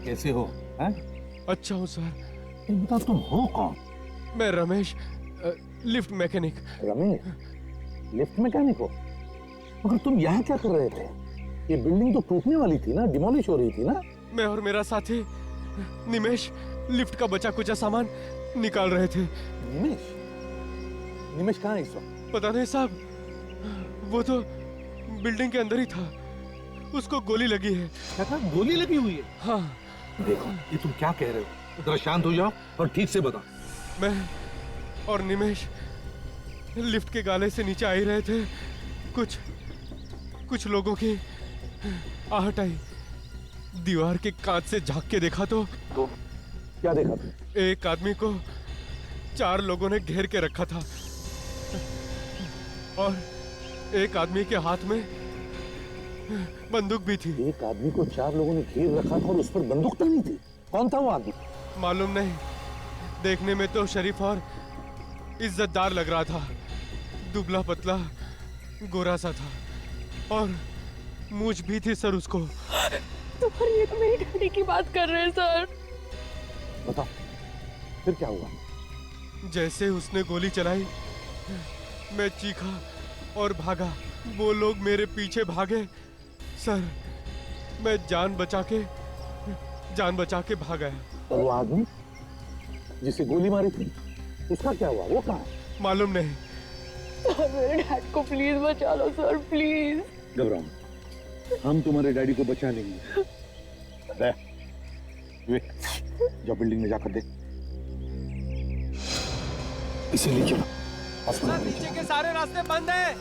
कैसे हो? हैं? अच्छा हूँ सर। बता, तुम हो कौन? मैं Ramesh, lift mechanic. Ramesh, lift mechanic हो? मगर तुम यहाँ क्या कर रहे थे? ये बिल्डिंग तो टूटने वाली थी ना, डिमोलिश हो रही थी ना? मैं और मेरा साथी निमेश लिफ्ट का बचा कुचा सामान निकाल रहे थे। निमेश? निमेश कहाँ है इस वक्त? पता नहीं साहब, वो तो बिल्डिंग के अंदर ही था। उसको गोली लगी है। क्या था? गोली लगी हुई है? हाँ। देखो, ये तुम क्या कह रहे हो? जरा शांत हो जाओ और ठीक से बताओ। मैं और निमेश लिफ्ट के गाले से नीचे आ ही रहे थे। कुछ लोगों की आहट आई। दीवार के कांच से झांक के देखा तो क्या देखा तुम? एक आदमी को 4 लोगों ने घेर के रखा था और एक आदमी के हाथ में बंदूक भी थी। एक आदमी को 4 लोगों ने घेर रखा था और उस पर बंदूक तानी थी। कौन था वो आदमी? मालूम नहीं, देखने में तो शरीफ और इज्जतदार लग रहा था। दुबला पतला गोरा सा था और मूंछ भी थी सर उसको। तुम्हारी ये तो मेरी डैडी की बात कर रहे हैं सर। बताओ, फिर क्या हुआ? जैसे उसने गोली चलाई, मैं चीखा और भागा। वो लोग मेरे पीछे भागे। सर, मैं जान बचा के भाग आया। और वो आदमी जिसे गोली मारी थी, उसका क्या हुआ? वो कहाँ है? मालूम नहीं। सर, मेरे डैड को प्लीज बचा लो सर, प्लीज। घबराओ मत, हम तुम्हारे डैडी को बचा लेंगे। जाओ बिल्डिंग में जाकर देख। इसे ले चलो अस्पताल। नीचे के सारे रास्ते बंद हैं।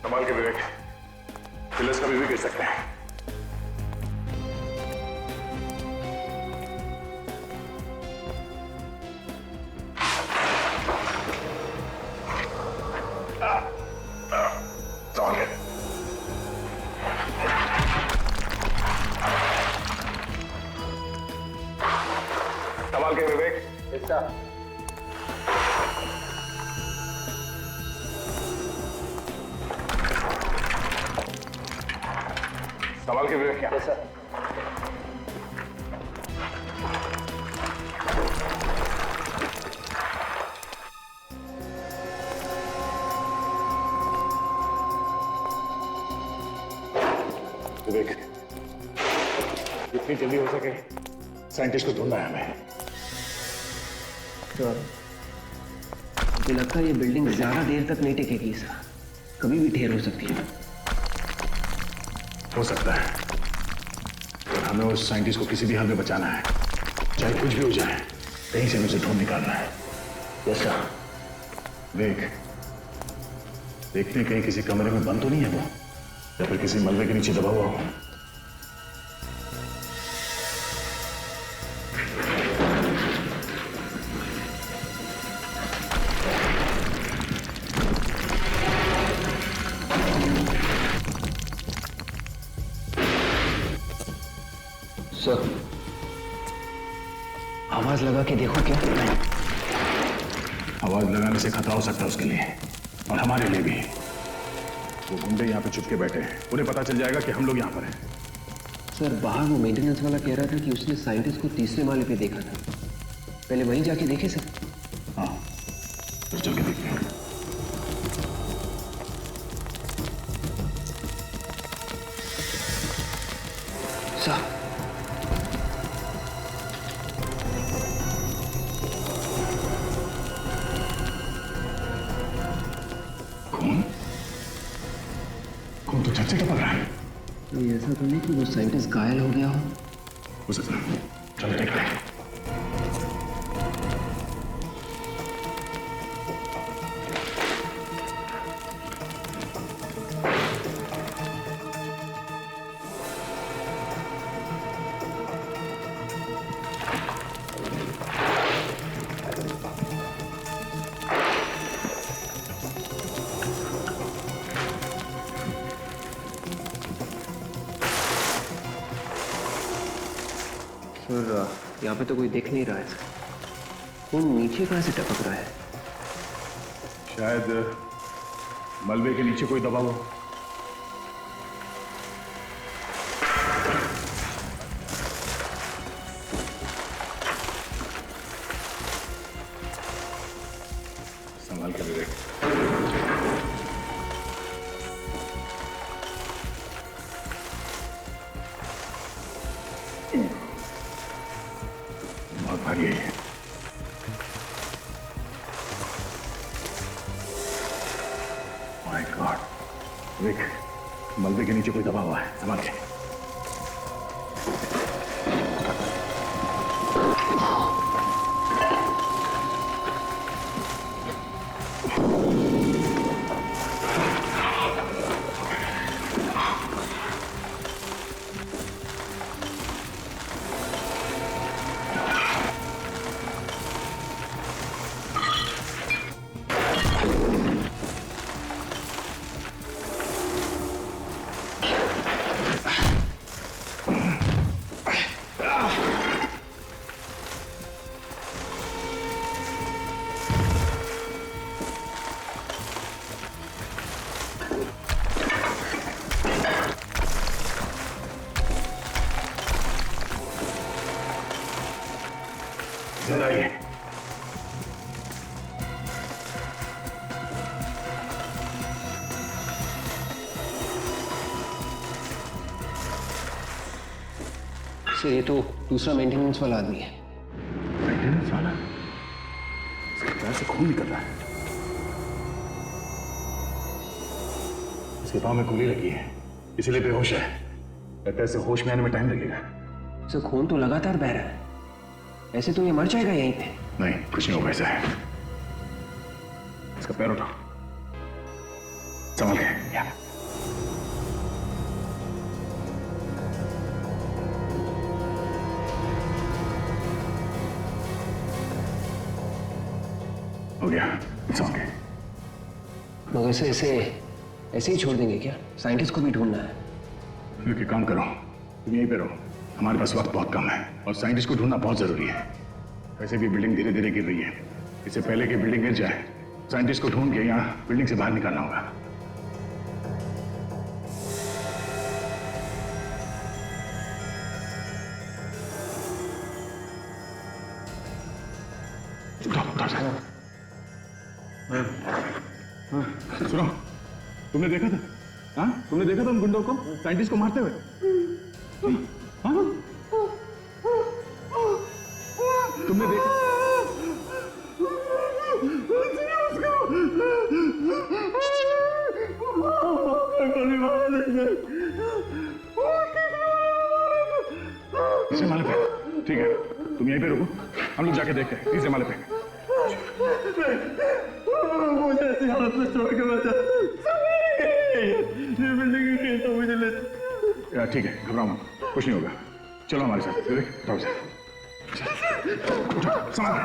संभाल के विवेक, पिलर्स कभी भी गिर सकते हैं। संभाल के। संभाल के विवेक। संभाल के विवेक। क्या सर? विवेक, जितनी जल्दी हो सके साइंटिस्ट को ढूंढना है हमें। सर, मुझे लगता है ये बिल्डिंग ज्यादा देर तक नहीं टिकेगी सर। कभी भी ढेर हो सकती है। हो सकता है, पर हमें उस साइंटिस्ट को किसी भी हाल में बचाना है, चाहे कुछ भी हो जाए। कहीं से हमें उसे ढूंढ निकालना है। Yes sir. देख, देखते कहीं किसी कमरे में बंद तो नहीं है वो, या फिर किसी मलबे के नीचे दबा हुआ हो। सर, आवाज लगा के देखो क्या? आवाज लगाने से खतरा हो सकता है उसके लिए और हमारे लिए भी। वो गुंडे यहाँ पे चुपके बैठे हैं, उन्हें पता चल जाएगा कि हम लोग यहाँ पर हैं। सर, बाहर वो मेंटेनेंस वाला कह रहा था कि उसने साइंटिस्ट को 3रे माले पे देखा था। पहले वहीं जाके देखे सर। हाँ, तो चल के देखते हैं। सर, खून? खून तो छत से टपक रहा है। ये ऐसा तो नहीं कि वो साइंटिस्ट घायल हो गया हो? उसे चलो देखते हैं। सर यहाँ पे तो कोई दिख नहीं रहा है। खून नीचे कहाँ से टपक रहा है? शायद मलबे के नीचे कोई दबा हो। संभाल कर देख। बहुत भारी है ये। माय गॉड, देख मलबे के नीचे कोई दबा हुआ है। संभाल के। जिंदा ही है। सर ये तो दूसरा मेंटेनेंस वाला आदमी है। मेंटेनेंस वाला? इसके पैर से खून निकल रहा है। इसके पाँव में गोली लगी है, इसीलिए बेहोश है। लगता है इसे होश में आने में टाइम लगेगा। सर खून तो लगातार बह रहा है, ऐसे तो ये मर जाएगा यहीं पे। नहीं, कुछ नहीं होगा। ऐसा है, इसका पैर उठा, संभल के। या। हो गया, संभल के। मगर से ऐसे ही छोड़ देंगे क्या? साइंटिस्ट को भी ढूंढना है। फिर काम करो, तुम यहीं पे रहो। हमारे पास वक्त बहुत कम है और साइंटिस्ट को ढूंढना बहुत जरूरी है। वैसे भी बिल्डिंग धीरे धीरे गिर रही है। इससे पहले कि बिल्डिंग गिर जाए, साइंटिस्ट को ढूंढ के यहाँ बिल्डिंग से बाहर निकालना होगा। सुनो, तुमने देखा था? हाँ, तुमने देखा था उन गुंडों को साइंटिस्ट को मारते हुए? हाँ? तुमने देखा? तीसरे माले पे। ठीक है, तुम यहीं पे रुको, हम लोग जाके देखते हैं। तीसरे माले पे। मुझे ऐसी हालत में छोड़ के बचा। ये बिल्डिंग तो मुझे ले। ठीक है, घबराओ मत, कुछ नहीं होगा। चलो हमारे साथ। देख, उठाओ इसे। उठाओ, संभाल के।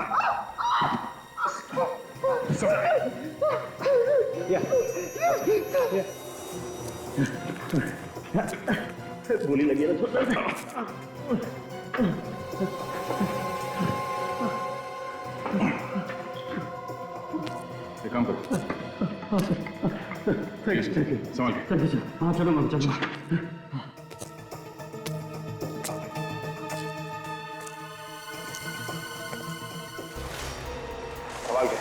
गोली लगी है ना छोटा। एक काम करो। ठीक है, संभाल के। हाँ चलो मैम, चलो। संभाल के।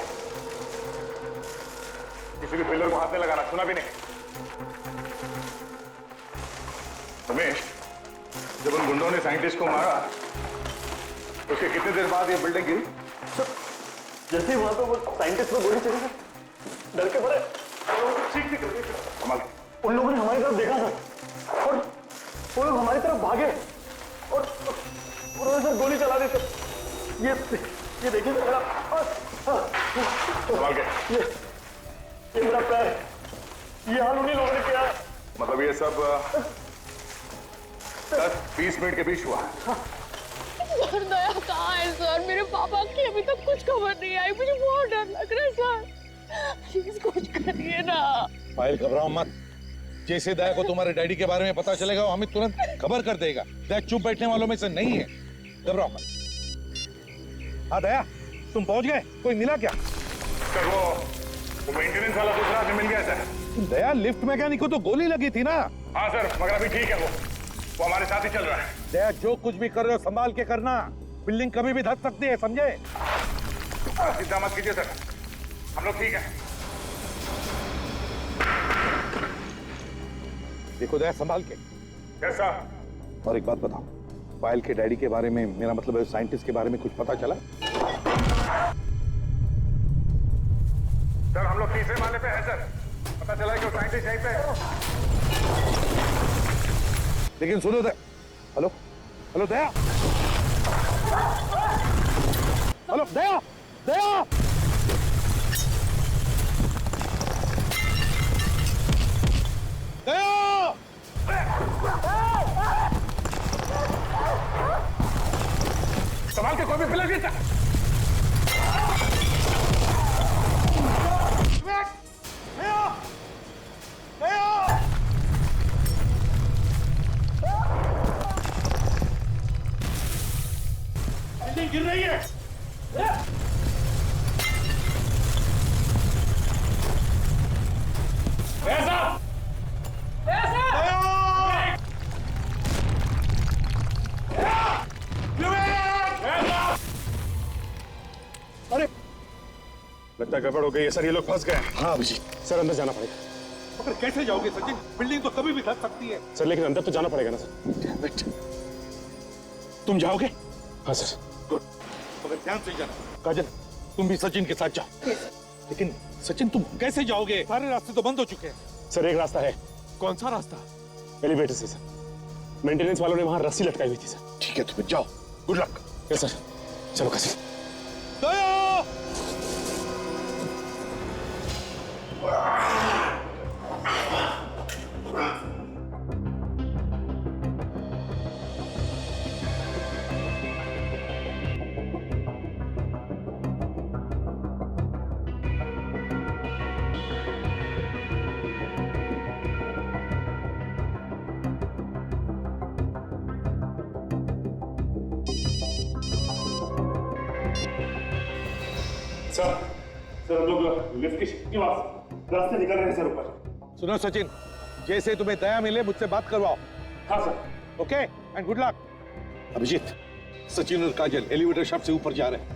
किसी भी पिलर को हाथ नहीं लगाना, सुना भी नहीं। रमेश, जब उन गुंडों ने साइंटिस्ट को मारा, उसके कितने देर बाद ये बिल्डिंग गिरी? जैसे ही वहां पे वो साइंटिस्ट को गोली चली, डर के पड़े। ठीक ठीक। संभाल के। उन लोगों ने हमारी तरफ देखा था और वो लोग हमारी तरफ भागे और उन्होंने सर गोली चला दी सर। ये देखिए मेरा संभाल के। ये मेरा पैर, ये हाल उन्हीं लोगों ने किया है। मतलब ये सब 10-20 मिनट के बीच हुआ। सर दया कहाँ है सर? मेरे पापा की अभी तक कुछ खबर नहीं आई, मुझे बहुत डर लग रहा है सर। प्लीज कुछ करिए ना। पायल घबराओ मत, जैसे दया को तुम्हारे डैडी के बारे में पता चलेगा वो हमें तुरंत खबर कर देगा। दया चुप बैठने वालों में से नहीं है, घबराओ मत। हाँ दया, तुम पहुंच गए? कोई मिला क्या? सर वो मेंटेनेंस वाला दूसरा आदमी मिल गया सर। दया लिफ्ट मैकेनिक को तो गोली लगी थी ना। हाँ सर, मगर अभी ठीक है वो हमारे साथ ही चल रहा है। दया जो कुछ भी कर रहे हो संभाल के करना, बिल्डिंग कभी भी धस सकती है, समझे? चिंता मत कीजिए सर, हम लोग ठीक है। देखो दया संभाल के। कैसा? और एक बात बताओ, पायल के डैडी के बारे में, मेरा मतलब है साइंटिस्ट के बारे में कुछ पता चला? सर हम लोग तीसरे माले पे हैं सर, पता चला कि वो साइंटिस्ट यहीं पे है। लेकिन सुनो दया, हेलो हेलो दया, हेलो दया, दया, दया, संभाल के, कोई भी फिलहाल नहीं। बिल्डिंग गिर रही है। ऐसा अरे लगता है गड़बड़ हो गई है सर, ये लोग फंस गए। हाँ अभिजीत, सर अंदर जाना पड़ेगा। मगर कैसे जाओगे सचिन? बिल्डिंग तो कभी भी धस सकती है। सर लेकिन अंदर तो जाना पड़ेगा ना सर। तुम जाओगे? हाँ सर। मगर ध्यान से जाना। काजल, तुम भी सचिन के साथ जाओ। लेकिन सचिन तुम कैसे जाओगे? सारे रास्ते तो बंद हो चुके हैं। सर एक रास्ता है। कौन सा रास्ता? एलिवेटर से सर, मेंटेनेंस वालों ने वहां रस्सी लटकाई हुई थी सर। ठीक है तुम जाओ, गुड लक। यस सर, चलो कासिम। दया! सर हम लोग लिफ्ट के रास्ते निकल रहे हैं सर ऊपर। सुनो सचिन, जैसे तुम्हें दया मिले मुझसे बात करवाओ। हाँ sir. Okay and good luck. Abhijit, Sachin और काजल एलिवेटर शाफ्ट से ऊपर जा रहे हैं।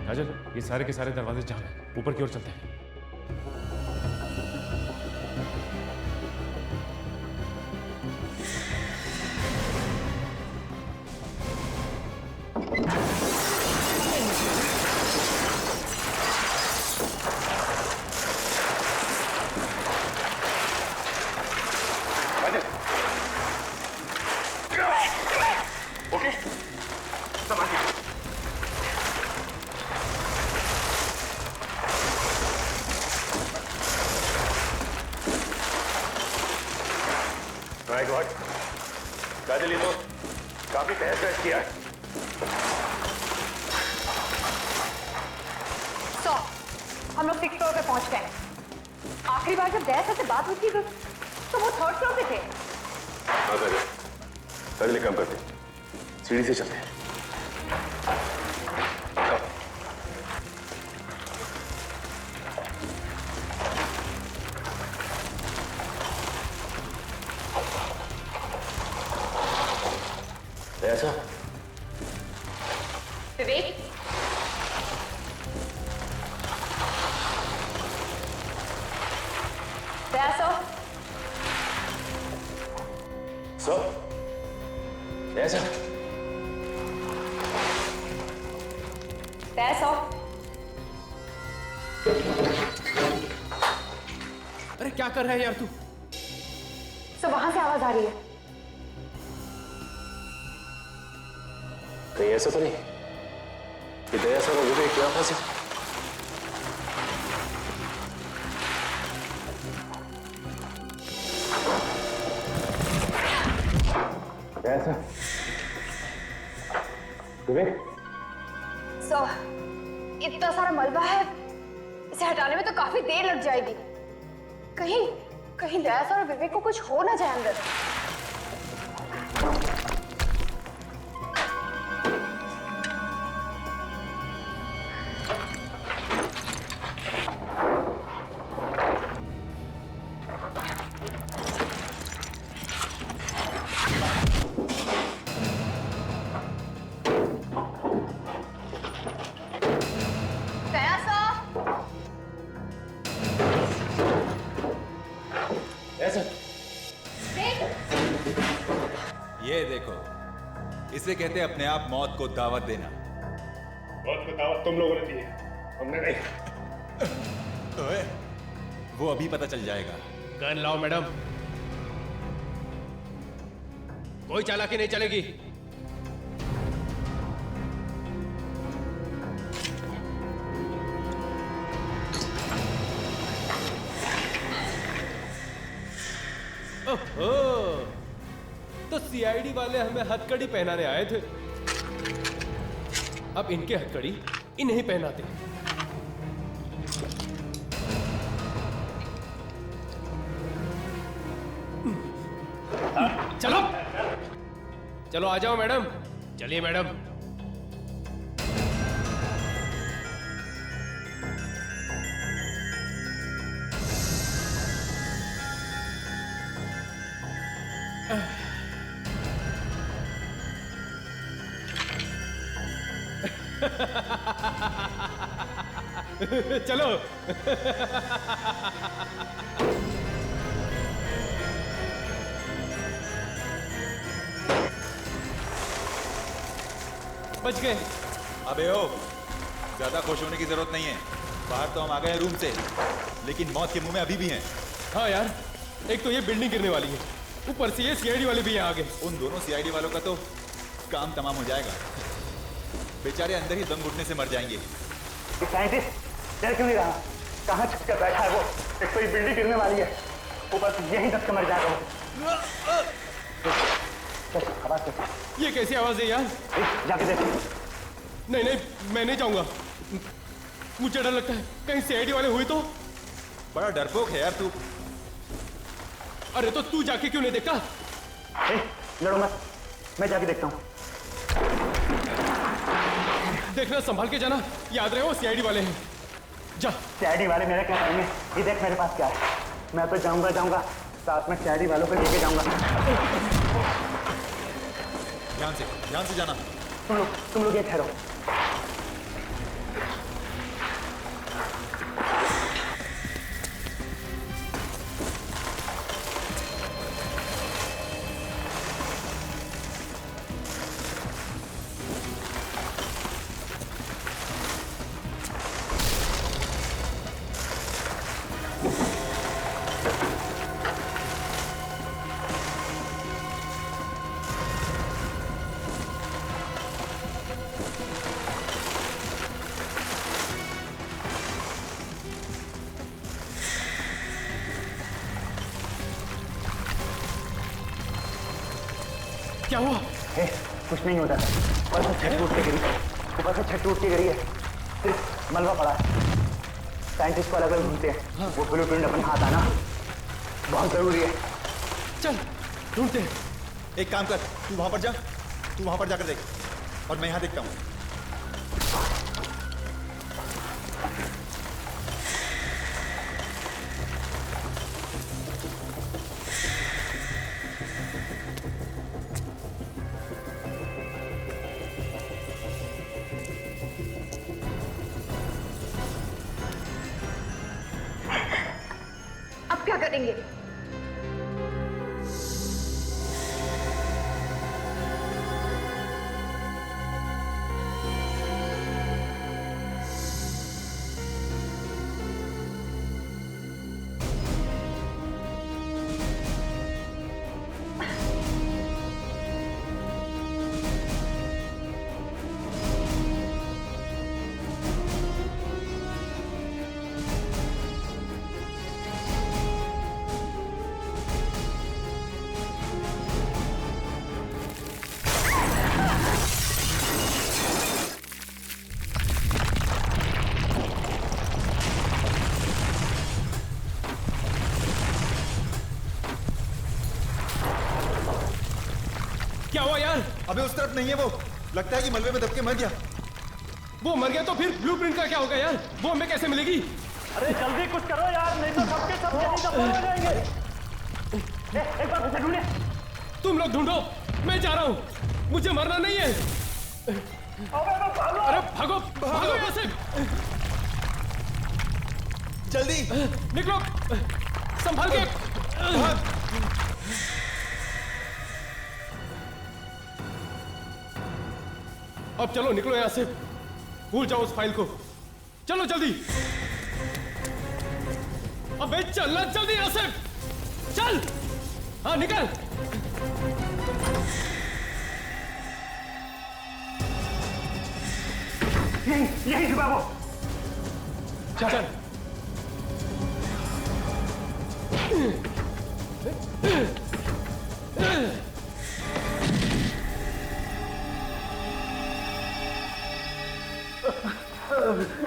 काजल, ये सारे के सारे दरवाजे जाम हैं, ऊपर की ओर चलते हैं। ओके, संभाल के। माय गॉड, काजल ये तो काफी तहस किया है। तो हम लोग 6th फ्लोर पे पहुंच गए। आखिरी बार जब दया से बात हुई थी तो वो 3rd फ्लोर पे थे। हाँ काजल, काजल एक काम करते हैं, सीढ़ी से चलते हैं। ऐसा विवेक, दया सो ऐसा अरे क्या कर रहा है यार तू? तो वहां से आवाज आ रही है। कहीं ऐसा तो नहीं कि दया सर और विवेक क्या फंसे? ऐसा विवेक, सो इतना सारा मलबा है, इसे हटाने में तो काफी देर लग जाएगी। कहीं कहीं दया सर और विवेक को कुछ हो ना जाए अंदर। दया सर, ऐसा ये देखो, इसे कहते हैं अपने आप मौत को दावत देना। मौत को दावत तुम लोगों ने दी है, हमने नहीं। ओए, वो अभी पता चल जाएगा। गन लाओ मैडम, कोई चालाकी नहीं चलेगी। ओहो, तो सीआईडी वाले हमें हथकड़ी पहनाने आए थे, अब इनके हथकड़ी इन्हें पहनाते हैं। चलो चलो आ जाओ मैडम, चलिए मैडम। चलो बच गए। अबे ओ, ज्यादा खुश होने की जरूरत नहीं है। बाहर तो हम आ गए रूम से, लेकिन मौत के मुंह में अभी भी हैं। हाँ यार, एक तो ये बिल्डिंग गिरने वाली है, ऊपर से ये सीआईडी वाले भी यहाँ आ गए। उन दोनों सीआईडी वालों का तो काम तमाम हो जाएगा। बेचारे अंदर ही दम घुटने से मर जाएंगे। साइंटिस्ट डर क्यों नहीं रहा? कहाँ छुप कर बैठा है वो? एक तो ये बिल्डिंग गिरने वाली है, ऊपर से यहीं दब के मर जाएगा वो। आवाज कैसी? ये कैसी आवाज है यार? जाके देख। नहीं नहीं, मैं नहीं जाऊंगा, मुझे डर लगता है कहीं सीआईडी वाले हुए तो। बड़ा डरपोक है यार तू। अरे तो तू जाके क्यों नहीं देखता? लड़ो मत, मैं जाके देखता हूँ। देखना, संभाल के जाना, याद रहे वो सीआईडी वाले हैं। जा। सीआईडी वाले मेरा क्या करेंगे? ये देख मेरे पास क्या है। मैं तो जाऊंगा, साथ में सीआईडी वालों को लेके जाऊंगा। ध्यान से जाना। तुम लोग ये ठहरो। क्या हुआ? कुछ नहीं होता, ऊपर से छत टूट के गिरी है, सिर्फ मलबा पड़ा है। साइंटिस्ट को अलग अलग ढूंढते हैं। वो ब्लूप्रिंट अपने हाथ आना बहुत जरूरी है। चल ढूंढते हैं। एक काम कर, तू वहां पर जाकर देख और मैं यहां देखता हूं। अब क्या करेंगे? क्या हुआ यार? अबे उस तरफ नहीं है वो, लगता है कि मलबे में दब के मर गया। वो मर गया तो फिर ब्लूप्रिंट का क्या होगा यार? वो हमें कैसे मिलेगी? अरे जल्दी कुछ करो यार, नहीं तो सबके सब यहीं दफन हो जाएंगे। एक बार मुझे ढूंढे। तुम लोग ढूंढो, मैं जा रहा हूँ, मुझे मरना नहीं है। अरे भागो भागो यहाँ से, जल्दी निकलो, संभाल के। अब चलो निकलो यहाँ से, भूल जाओ उस फाइल को। चलो जल्दी, अबे चलना जल्दी यहाँ से, चल। हाँ निकल। यही छुपा वो। चल।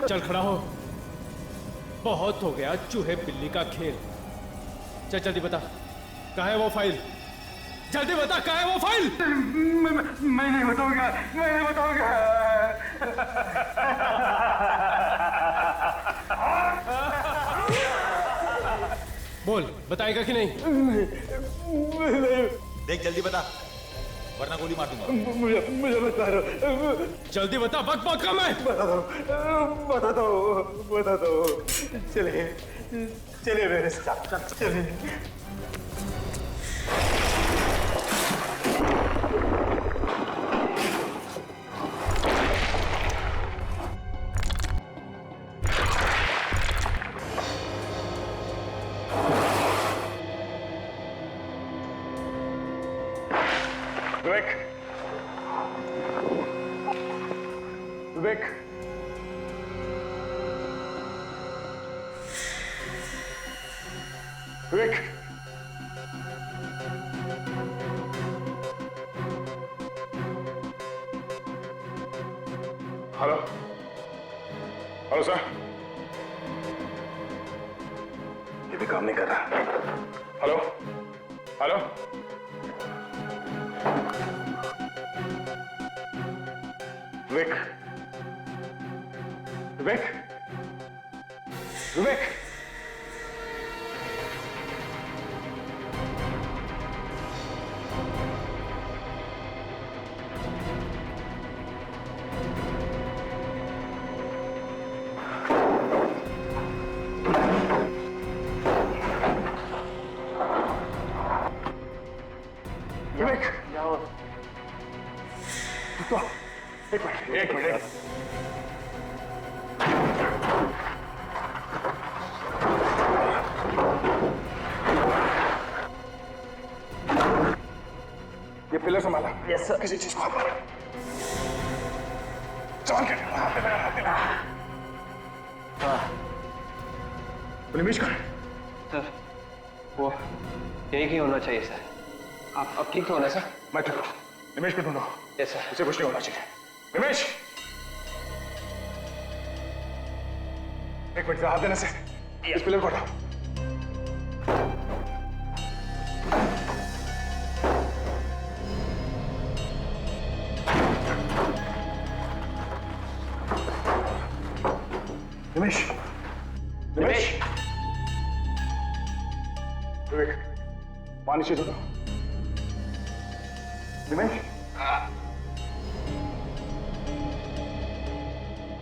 चल खड़ा हो, बहुत हो गया चूहे बिल्ली का खेल। चल जल्दी बता, कहाँ है वो फाइल? जल्दी बता, कहाँ है वो फाइल? मैं नहीं बताऊंगा, मैं नहीं बताऊंगा। बोल, बताएगा कि नहीं? देख जल्दी बता, वरना गोली मार दूंगा। मुझे बता दो। जल्दी बता, बक बक कम है। बता दो। चलिए मेरे साथ, चलिए। विवेक, विवेक, हेलो, हेलो सर, ये भी काम नहीं कर रहा। हेलो, हेलो, विवेक, विवेक, विवेक, विवेक, तो एक मिनट। ये पिलर संभाला। Yes sir. किसी चीज को हाथ मारा। संभाल के। निमेश कहाँ है? सर, वो यही कहीं होना चाहिए सर। आप अब ठीक तो होना सर? मैं ठीक हूँ। निमेश को ढूंढो। Yes sir. उसे कुछ नहीं होना चाहिए। निमेश, एक मिनट से हाथ देने से इस पिलर को हटाओ। निमेश, निमेश, विवेक, पानी से दो। निमेश,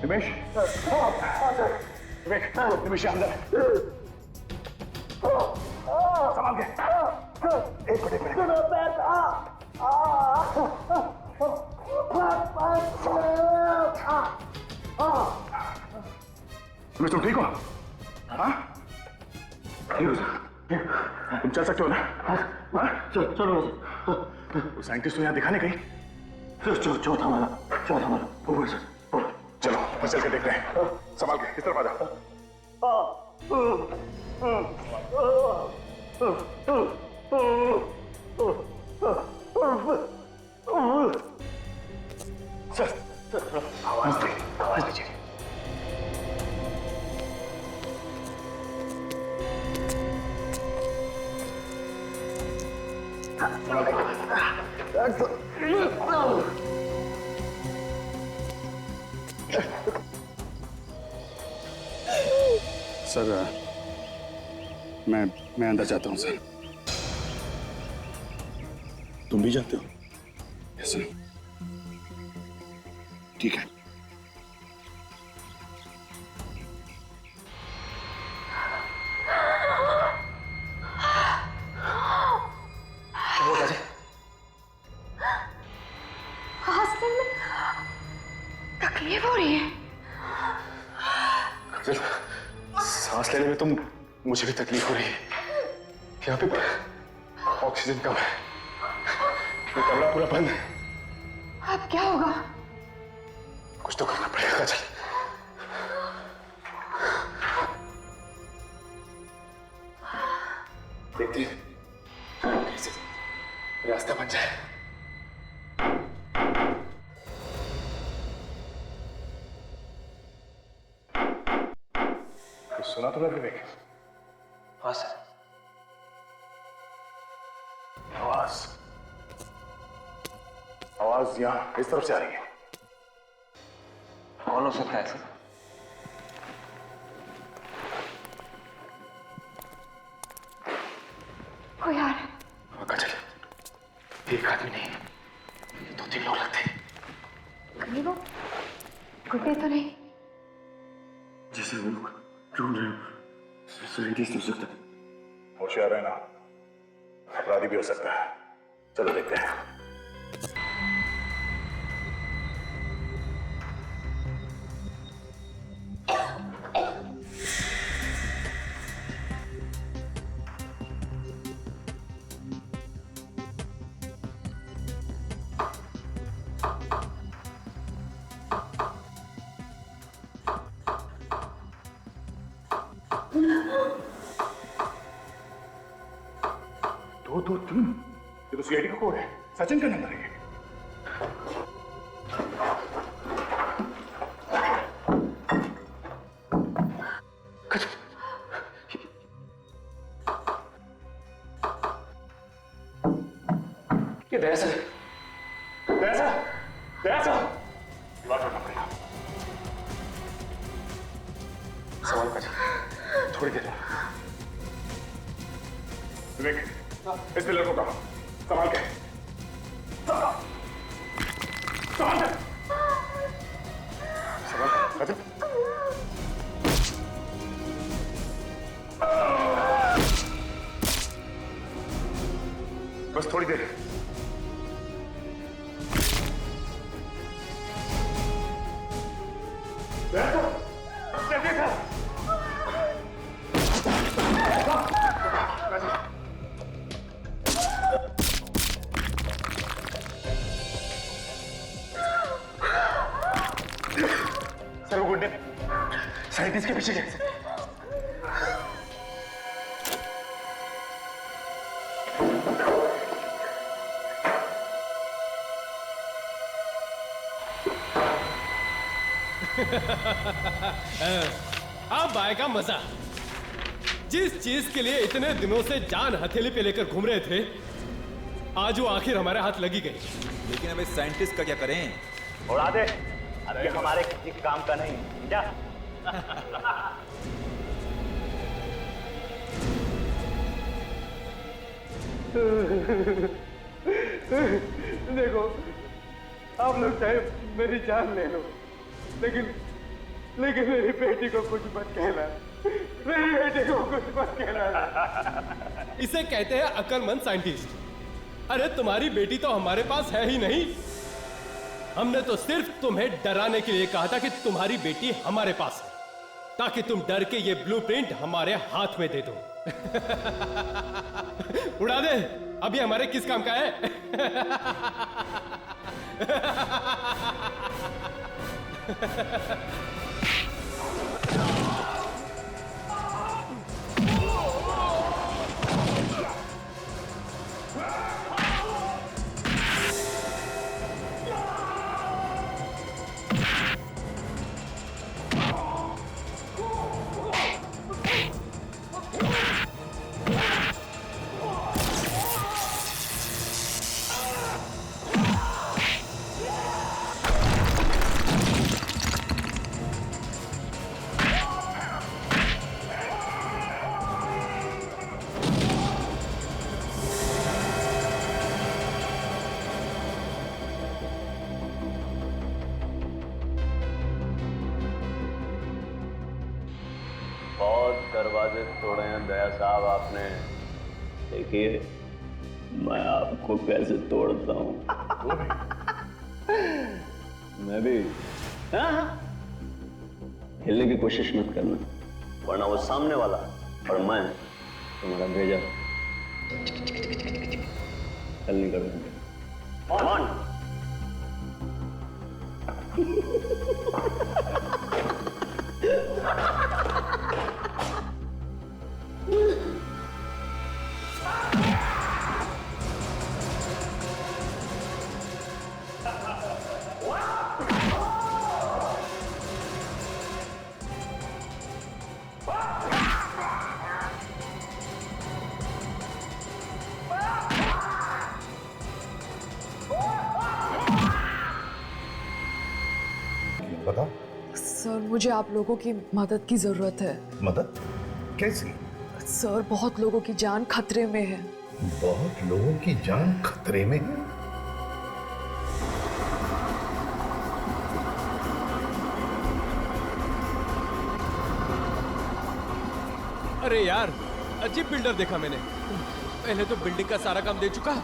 निमेश, विवेक, निमेश अंदर है। संभाल के। एक मिनट। निमेश, तुम ठीक हो? हाँ? ठीक हो सर। तुम चल सकते हो ना? हाँ? चलो। वो साइंटिस्ट तो यहाँ दिखाने गई। चौथा वाला ऊपर सर। चलो मैं चल के देखते हैं। संभाल के इस तरफ आ जाओ। सर, आवाज दीजिए। संभाल के। सर मैं अंदर जाता हूँ सर। तुम भी जाते हो? Yes sir. ठीक है। तकलीफ हो रही है। सांस लेने में तो मुझे भी तकलीफ हो रही है। यहाँ पे ऑक्सीजन कम है। ये कमरा पूरा बंद है। अब क्या होगा? कुछ तो करना पड़ेगा काजल। देखते हैं कैसे रास्ता बन जाए। सुना तुमने विवेक? हाँ सर। आवाज यहाँ इस तरफ से आ रही है। कौन हो सकता है सर? ओ यार, काजल, एक आदमी नहीं, ये 2-3 लोग लगते हैं। कहीं वो गुड्डे तो नहीं? जैसे वो लोग ढूंढ रहे हो, साइंटिस्ट हो सकता है। होशियार रहना, अपराधी भी हो सकता है। चलो देखते हैं। दो 3 ये तो सीआईडी का कोड है। सचिन का नंबर है। ये दया सर। दीवार तोड़ना पड़ेगा। सवाल काजल, थोड़ी देर। विवेक, इस पिलर को कहा संभाल के। संभाल काजल। बस थोड़ी देर। सर वो गुंडे साइंटिस्ट के पीछे गए। अब आएगा मजा। जिस चीज के लिए इतने दिनों से जान हथेली पे लेकर घूम रहे थे, आज वो आखिर हमारे हाथ लगी गई। लेकिन अब इस साइंटिस्ट का क्या करें? उड़ा दे। अब ये हमारे किसी काम का नहीं। जा। देखो, आप लोग चाहे मेरी जान ले लो, लेकिन मेरी बेटी को कुछ मत कहना। मेरी बेटी को कुछ मत कहना। इसे कहते हैं अक्लमंद साइंटिस्ट। अरे तुम्हारी बेटी तो हमारे पास है ही नहीं। हमने तो सिर्फ तुम्हें डराने के लिए कहा था कि तुम्हारी बेटी हमारे पास है, ताकि तुम डर के ये ब्लूप्रिंट हमारे हाथ में दे दो। उड़ा दे। अभी हमारे किस काम का है? साहब आपने देखिए मैं आपको कैसे तोड़ता हूँ। मैं भी हिलने की कोशिश मत करना, वरना वो सामने वाला और मैं तुम्हारा भेजा हल नहीं करूंगा। बताओ। सर मुझे आप लोगों की मदद की जरूरत है। मदद? कैसी? सर बहुत लोगों की जान खतरे में है। बहुत लोगों की जान खतरे में है? अरे यार, अजीब बिल्डर देखा मैंने। पहले तो बिल्डिंग का सारा काम दे चुका,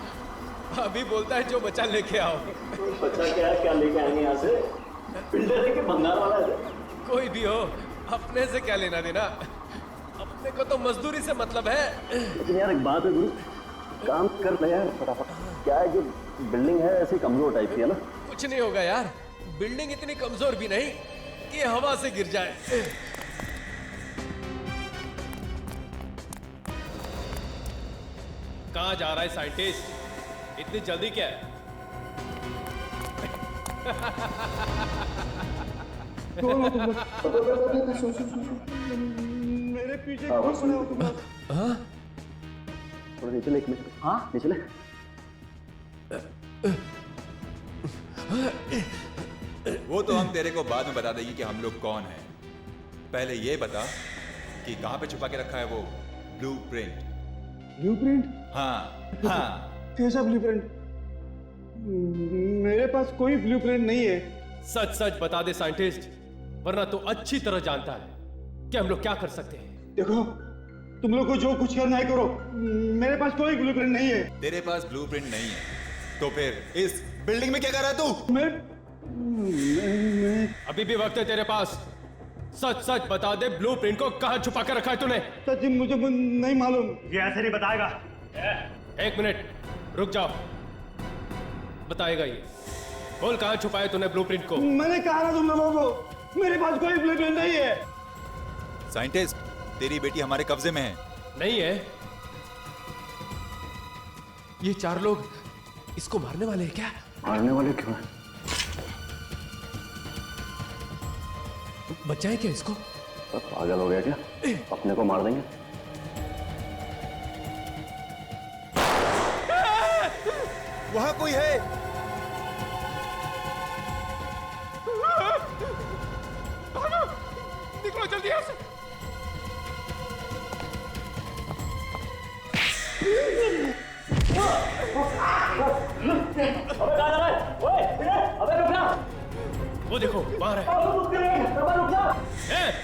अभी बोलता है जो बचा लेके आओ। बच्चा क्या लेके आएंगे यहाँ से? बिल्डर है कि भंगार वाला है? कोई भी हो, अपने से क्या लेना देना, अपने को तो मजदूरी से मतलब है। लेकिन यार एक बात है गुरु, काम कर ले यार फटाफट। क्या है जो बिल्डिंग है ऐसी कमजोर टाइप की है ना? कुछ नहीं होगा यार, बिल्डिंग इतनी कमजोर भी नहीं कि हवा से गिर जाए। कहाँ जा रहा है साइंटिस्ट? इतनी जल्दी क्या है? मेरे पीछे क्यों खड़े हो तुम? हाँ? थोड़ा नीचे ले, एक मिनट। हाँ नीचे ले। वो तो हम तेरे को बाद में बता देंगे कि हम लोग कौन हैं। पहले ये बता कि कहाँ पे छुपा के रखा है वो ब्लूप्रिंट। ब्लूप्रिंट? हाँ हाँ। कैसा ब्लूप्रिंट? मेरे पास कोई ब्लूप्रिंट नहीं है। सच सच बता दे साइंटिस्ट, वरना तो अच्छी तरह जानता है कि हम लोग क्या कर सकते हैं। देखो, तुम लोग को जो कुछ करना है करो, मेरे पास कोई ब्लूप्रिंट नहीं है। तेरे पास ब्लूप्रिंट नहीं है तो फिर इस बिल्डिंग में क्या कर रहा है तू? मैं अभी भी वक्त है तेरे पास, सच सच बता दे ब्लूप्रिंट को कहाँ छुपा कर रखा है तूने? सच मुझे नहीं मालूम। ये ऐसे नहीं बताएगा। एक मिनट रुक जाओ, बताएगा ये। बोल कहाँ छुपाया तूने ब्लूप्रिंट को? मैंने कहा ना तुम लोगों को, मेरे पास कोई ब्लूप्रिंट नहीं है। साइंटिस्ट, तेरी बेटी हमारे कब्जे में है। नहीं है? ये चार लोग इसको मारने वाले हैं क्या? मारने वाले क्यों हैं? बच्चा है क्या इसको? पागल हो गया क्या? अपने को मार देंगे। वहां कोई है। निकलो जल्दी यहाँ से। वो देखो बाहर है।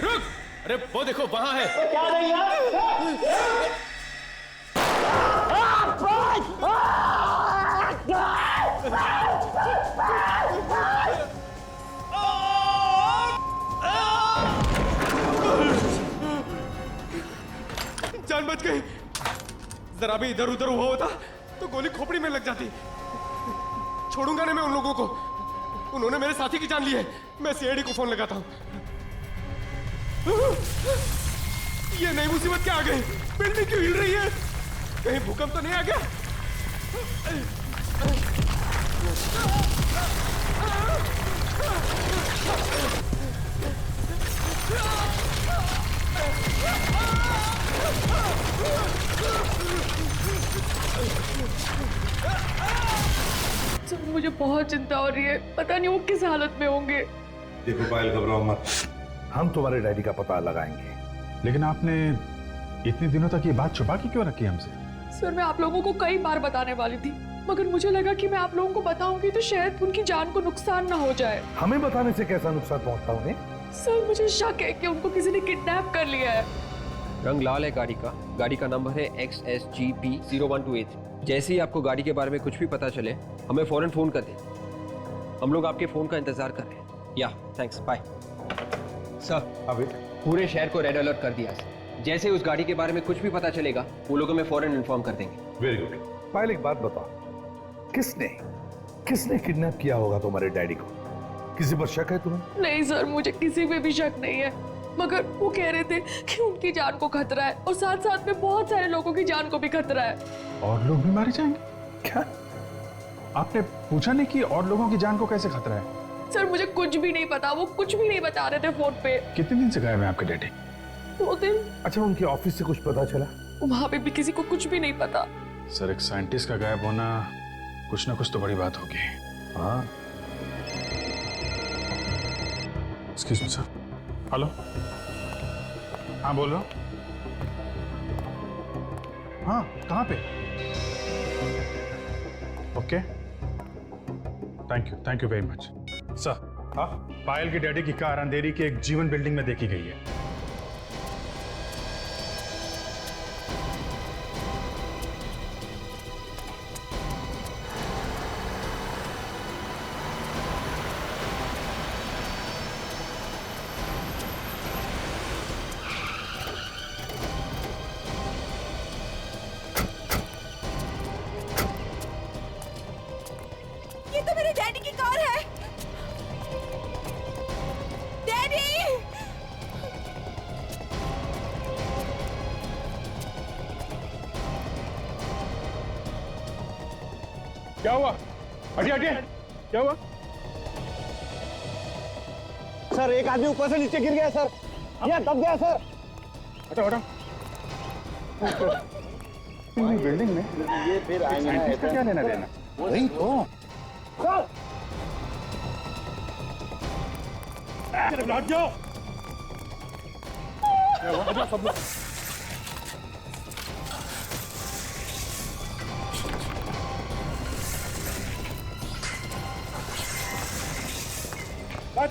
रुक! अरे वो देखो वहां है। क्या नहीं जान बच गई। जरा भी इधर उधर हुआ होता तो गोली खोपड़ी में लग जाती। छोड़ूंगा नहीं मैं उन लोगों को, उन्होंने मेरे साथी की जान ली है। मैं सीआईडी को फोन लगाता हूं। ये नई मुसीबत क्या आ गई? बिल्डिंग क्यों हिल रही है? कहीं भूकंप तो नहीं आ गया? सर मुझे बहुत चिंता हो रही है, पता नहीं वो किस हालत में होंगे। देखो पायल, घबराओ मत, हम तुम्हारे डैडी का पता लगाएंगे। लेकिन आपने इतने दिनों तक ये बात छुपा के क्यों रखी हमसे? सर मैं आप लोगों को कई बार बताने वाली थी, मगर मुझे लगा कि मैं आप लोगों को बताऊंगी तो शायद उनकी जान को नुकसान ना हो जाए। हमें बताने से कैसा नुकसान पहुंचता उन्हें? सर मुझे शक है कि उनको किसी ने किडनैप कर लिया है। रंग लाल है गाड़ी का नंबर है XSGP0128। जैसे ही आपको गाड़ी के बारे में कुछ भी पता चले हमें फौरन फोन कर दें। हम लोग आपके फोन का इंतजार कर रहे हैं। या थैंक्स, बाय। सर अभी पूरे शहर को रेड अलर्ट कर दिया है। जैसे उस गाड़ी के बारे में कुछ भी पता चलेगा वो लोग हमें फौरन इन्फॉर्म कर देंगे। Very good. पायल एक बात बताओ, किसने किडनैप किया होगा तुम्हारे डैडी को? किसी पर शक है तुम्हें? नहीं सर, मुझे किसी पे भी शक नहीं है, मगर वो कह रहे थे कि उनकी जान को खतरा है और साथ साथ में बहुत सारे लोगों की जान को भी खतरा है। और लोग भी मारे जाएंगे क्या? आपने पूछा नहीं कि और लोगों की जान को कैसे खतरा है? सर मुझे कुछ भी नहीं पता, वो कुछ भी नहीं बता रहे थे फोन पे। कितने दिन से गायब है आपके डैडी? 2 दिन। अच्छा, उनके ऑफिस से कुछ पता चला? वहां पे भी किसी को कुछ भी नहीं पता। सर एक साइंटिस्ट का गायब होना कुछ ना कुछ तो बड़ी बात होगी। हाँ। Excuse me sir. हेलो, हाँ बोल रहा हूँ। हाँ कहाँ पे? Okay, thank you very much sir. हाँ, पायल की डैडी की कार अंधेरी की एक जीवन बिल्डिंग में देखी गई है। ये तो मेरे डैडी की कार है। डैडी! क्या हुआ? हटिए, क्या हुआ? सर एक आदमी ऊपर से नीचे गिर गया सर, ये दब गया सर। हटो। बिल्डिंग में ये फिर साइंटिस्ट का क्या लेना देना? वही तो। लौट जाओ। सब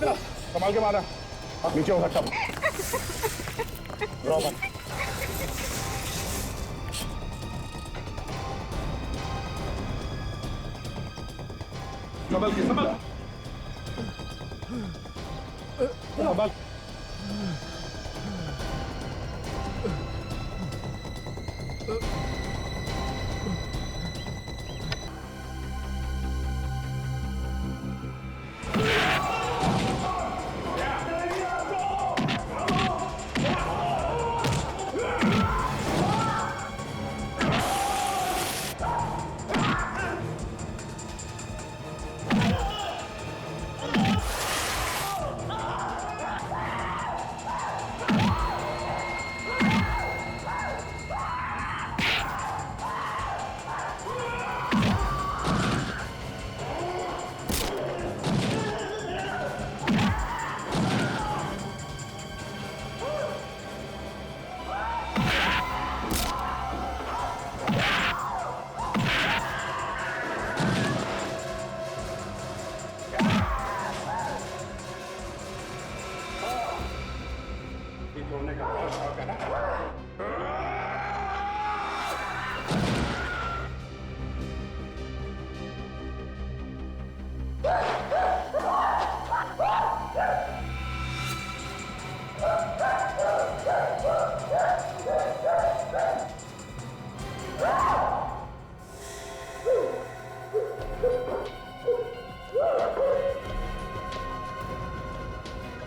लोग संभाल के मारा। नीचे हो सकता। संभल।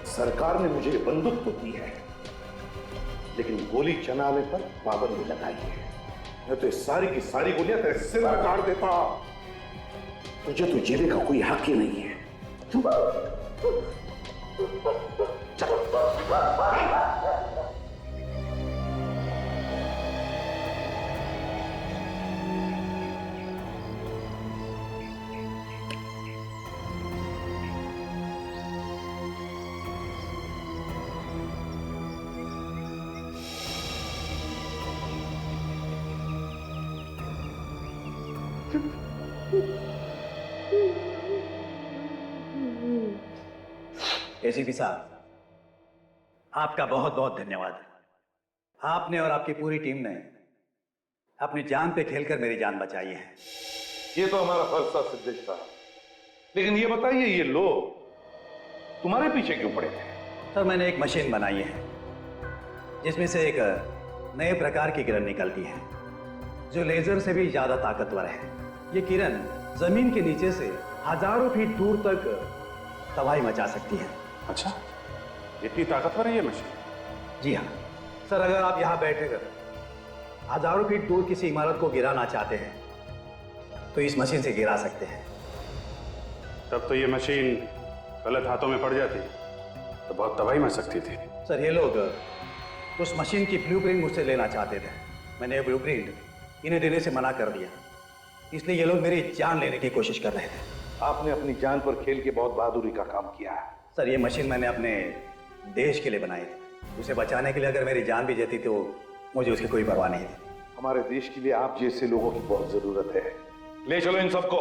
सरकार ने मुझे बंदूक तो दी है, लेकिन गोली चलाने पर पाबंदी लगाई है। मैं तो सारी की सारी गोलियां तेरे सिर में काट देता। तुझे तो जीने का कोई हक ही नहीं है। एसीपी साहब, आपका बहुत बहुत धन्यवाद। आपने और आपकी पूरी टीम ने अपनी जान पे खेलकर मेरी जान बचाई है। ये तो हमारा फर्ज था सिद्धेश साहब, लेकिन ये बताइए ये लोग तुम्हारे पीछे क्यों पड़े थे? सर मैंने एक मशीन बनाई है जिसमें से एक नए प्रकार की किरण निकलती है जो लेजर से भी ज्यादा ताकतवर है। ये किरण जमीन के नीचे से हजारों फीट दूर तक तबाही मचा सकती है। अच्छा, इतनी ताकतवर है ये मशीन? जी हाँ सर, अगर आप यहाँ बैठकर हजारों फीट दूर किसी इमारत को गिराना चाहते हैं तो इस मशीन से गिरा सकते हैं। तब तो ये मशीन गलत हाथों में पड़ जाती तो बहुत तबाही मच सकती थी। सर ये लोग उस मशीन की ब्लूप्रिंट मुझसे लेना चाहते थे। मैंने ये ब्लूप्रिंट इन्हें देने से मना कर दिया, इसलिए ये लोग मेरी जान लेने की कोशिश कर रहे थे। आपने अपनी जान पर खेल के बहुत बहादुरी का काम किया है। सर ये मशीन मैंने अपने देश के लिए बनाई थी, उसे बचाने के लिए अगर मेरी जान भी जाती तो मुझे उसकी कोई परवाह नहीं थी। हमारे देश के लिए आप जैसे लोगों की बहुत जरूरत है। ले चलो इन सबको।